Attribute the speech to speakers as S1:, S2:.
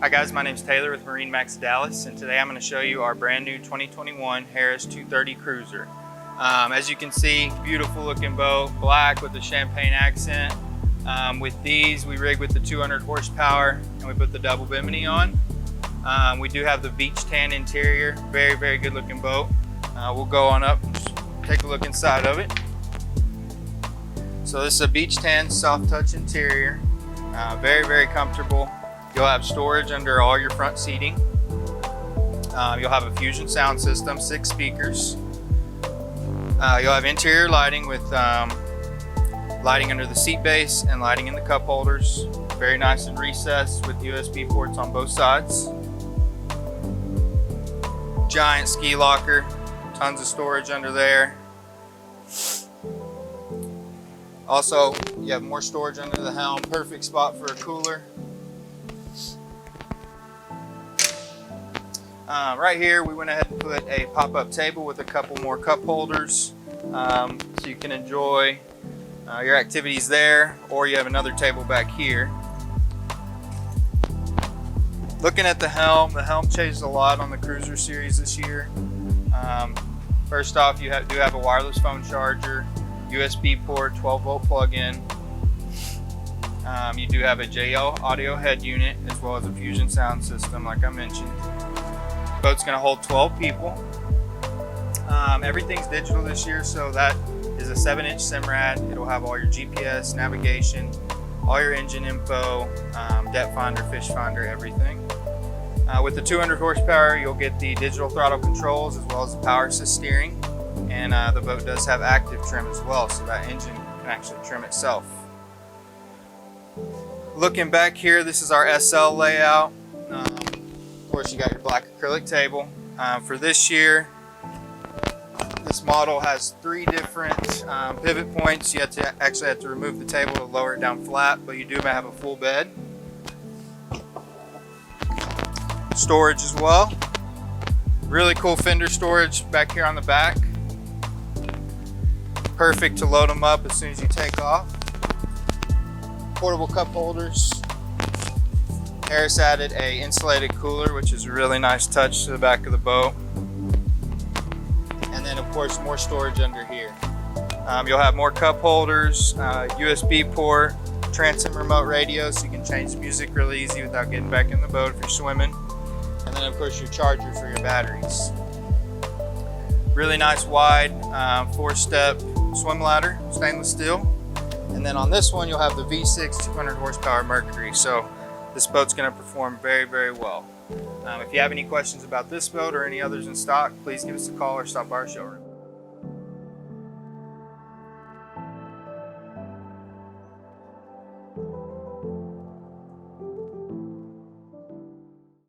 S1: Hi guys, my name is Taylor with MarineMax Dallas, and today I'm going to show you our brand new 2021 Harris 230 Cruiser. As you can see, beautiful looking boat, black with the champagne accent. With these, we rig with the 200 horsepower and we put the double bimini on. We do have the beach tan interior, very good looking boat. We'll go on up and take a look inside of it. So this is a beach tan soft touch interior, very comfortable. You'll have storage under all your front seating. You'll have a Fusion sound system, 6 speakers. You'll have interior lighting with lighting under the seat base and lighting in the cup holders. Very nice and recessed with USB ports on both sides. Giant ski locker, tons of storage under there. Also, you have more storage under the helm, perfect spot for a cooler. Right here, we went ahead and put a pop-up table with a couple more cup holders, so you can enjoy your activities there, or you have another table back here. Looking at the helm changed a lot on the Cruiser series this year. First off, you do have a wireless phone charger, USB port, 12-volt plug-in. You do have a JL audio head unit as well as a Fusion sound system, like I mentioned. Boat's going to hold 12 people. Everything's digital this year, so that is a 7-inch Simrad. It'll have all your GPS, navigation, all your engine info, depth finder, fish finder, everything. With the 200 horsepower, you'll get the digital throttle controls as well as the power assist steering. And the boat does have active trim as well, so that engine can actually trim itself. Looking back here, this is our SL layout. Of course, you got your black acrylic table. For this year, this model has 3 different pivot points. You actually have to remove the table to lower it down flat, but you do have a full bed. Storage as well. Really cool fender storage back here on the back. Perfect to load them up as soon as you take off. Portable cup holders. Harris added a insulated cooler, which is a really nice touch to the back of the boat. And then of course more storage under here. You'll have more cup holders, USB port, transom remote radio, so you can change the music really easy without getting back in the boat if you're swimming. And then of course your charger for your batteries. Really nice wide 4-step swim ladder, stainless steel. And then on this one you'll have the V6 200 horsepower Mercury. So this boat's going to perform very well. If you have any questions about this boat or any others in stock, please give us a call or stop by our showroom.